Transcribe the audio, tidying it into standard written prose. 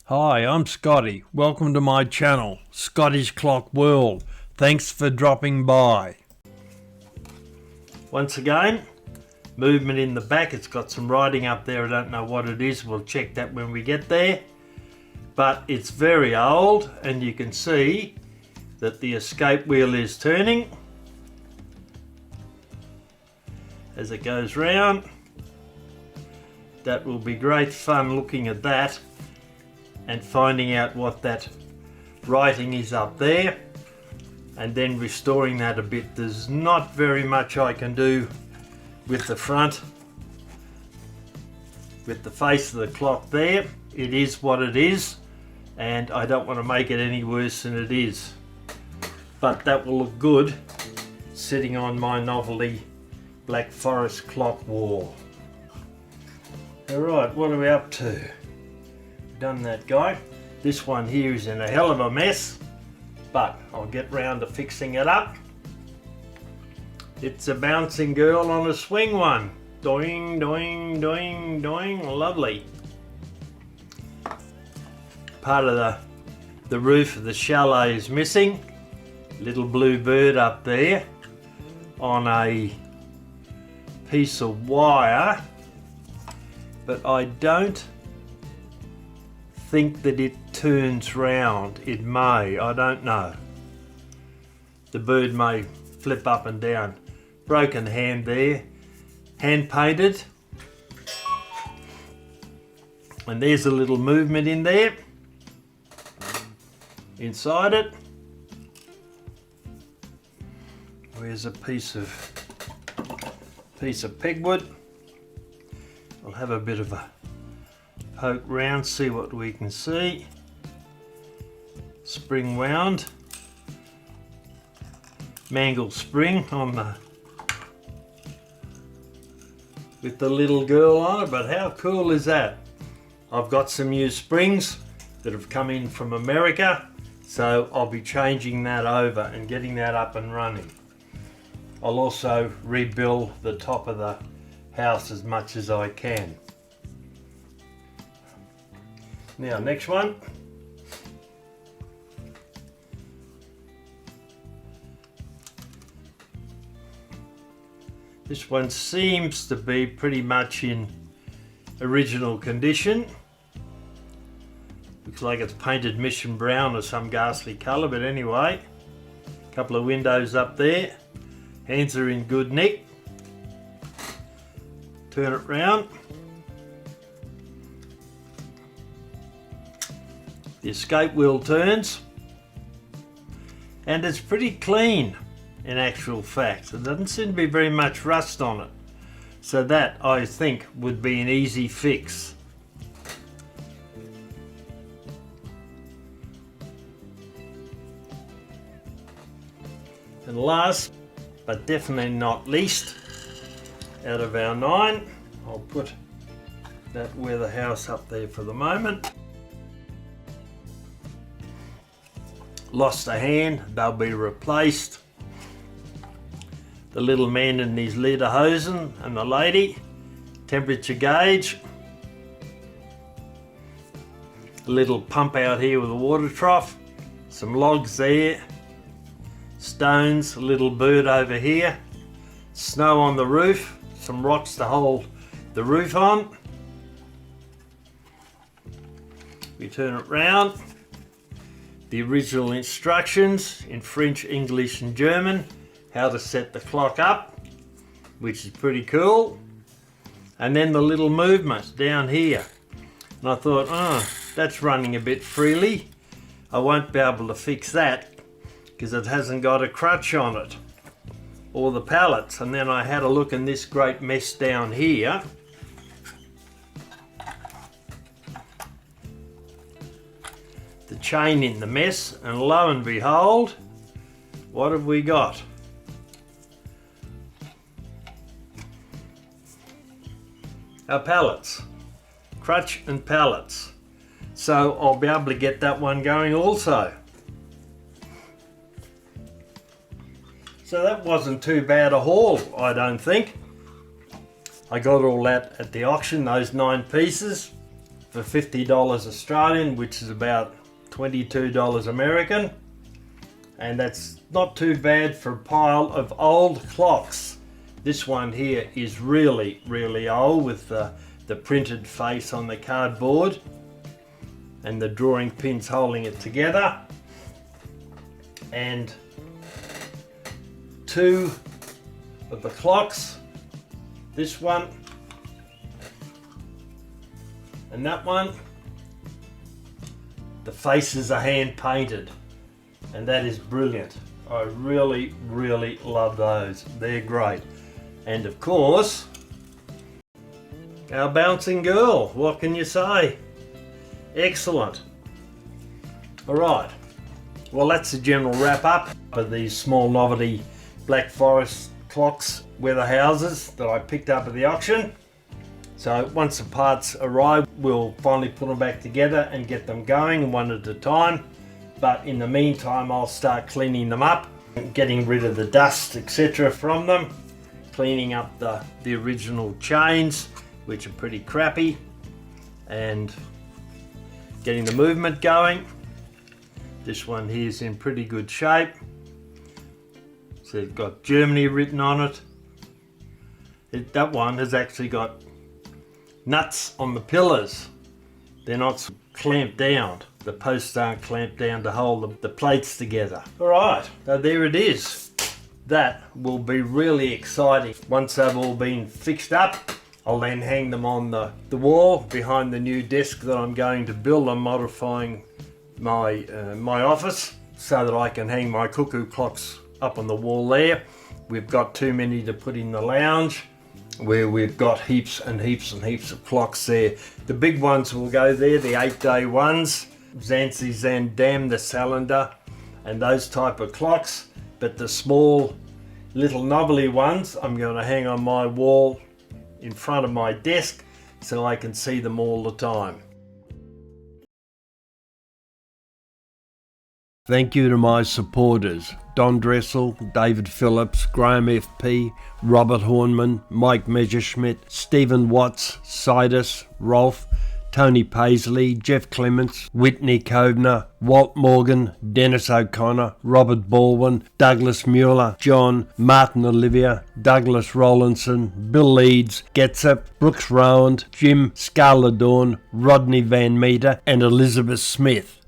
Hi, I'm Scotty. Welcome to my channel, Scotty's Clock World. Thanks for dropping by. Once again, movement in the back. It's got some writing up there. I don't know what it is. We'll check that when we get there. But it's very old, and you can see that the escape wheel is turning as it goes round. That will be great fun looking at that and finding out what that writing is up there and then restoring that a bit. There's not very much I can do with the front, with the face of the clock there. It is what it is, and I don't want to make it any worse than it is. But that will look good sitting on my novelty Black Forest clock wall. Alright, what are we up to? Done that guy. This one here is in a hell of a mess, but I'll get round to fixing it up. It's a bouncing girl on a swing one. Doing, doing, doing, doing. Lovely. Part of the roof of the chalet is missing. Little blue bird up there on a piece of wire, but I don't think that it turns round. It may, I don't know. The bird may flip up and down. Broken hand there, hand painted, and there's a little movement in there inside it. Where's a piece of pegwood? I'll have a bit of a poke round, see what we can see. Spring wound, mangle spring on the with the little girl on it, but how cool is that? I've got some new springs that have come in from America, so I'll be changing that over and getting that up and running. I'll also rebuild the top of the house as much as I can. Now, next one. This one seems to be pretty much in original condition. Looks like it's painted mission brown or some ghastly colour, but anyway. A couple of windows up there. Hands are in good nick. Turn it round. The escape wheel turns, and it's pretty clean in actual fact. There doesn't seem to be very much rust on it, so that I think would be an easy fix. And last but definitely not least, out of our 9, I'll put that weather house up there for the moment. Lost a hand, they'll be replaced. The little man in his lederhosen and the lady, temperature gauge. A little pump out here with a water trough, some logs there, stones, a little bird over here, snow on the roof, some rocks to hold the roof on. We turn it round. The original instructions in French, English and German, how to set the clock up, which is pretty cool. And then the little movement down here. And I thought, oh, that's running a bit freely. I won't be able to fix that because it hasn't got a crutch on it or the pallets. And then I had a look in this great mess down here. The chain in the mess, and lo and behold, what have we got? Our pallets, crutch and pallets. So I'll be able to get that one going also. So that wasn't too bad a haul, I don't think. I got all that at the auction, those 9 pieces. for $50 Australian, which is about $22 American. And that's not too bad for a pile of old clocks. This one here is really, really old, with the printed face on the cardboard and the drawing pins holding it together. And two of the clocks, this one and that one, the faces are hand painted, and that is brilliant. I really, really love those. They're great. And of course, our bouncing girl, what can you say? Excellent. All right, well, that's the general wrap up of these small novelty Black Forest clocks weather houses that I picked up at the auction. So once the parts arrive, we'll finally put them back together and get them going one at a time. But in the meantime, I'll start cleaning them up, getting rid of the dust, etc. from them, cleaning up the original chains, which are pretty crappy, and getting the movement going. This one here is in pretty good shape. So it's got Germany written on it. That one has actually got nuts on the pillars. They're not clamped down. The posts aren't clamped down to hold the plates together. All right, so there it is. That will be really exciting. Once they've all been fixed up, I'll then hang them on the wall behind the new desk that I'm going to build. I'm modifying my office so that I can hang my cuckoo clocks up on the wall there. We've got too many to put in the lounge, where we've got heaps and heaps and heaps of clocks there. The big ones will go there, the 8-day ones, Zanzi Zandam, the Salander, and those type of clocks. But the small little novelty ones, I'm going to hang on my wall in front of my desk so I can see them all the time. Thank you to my supporters: Don Dressel, David Phillips, Graham FP, Robert Hornman, Mike Messerschmidt, Stephen Watts, Sidus, Rolf, Tony Paisley, Jeff Clements, Whitney Kovner, Walt Morgan, Dennis O'Connor, Robert Baldwin, Douglas Mueller, John, Martin Olivia, Douglas Rollinson, Bill Leeds, Getzip, Brooks Rowand, Jim Scarladorn, Rodney Van Meter, and Elizabeth Smith.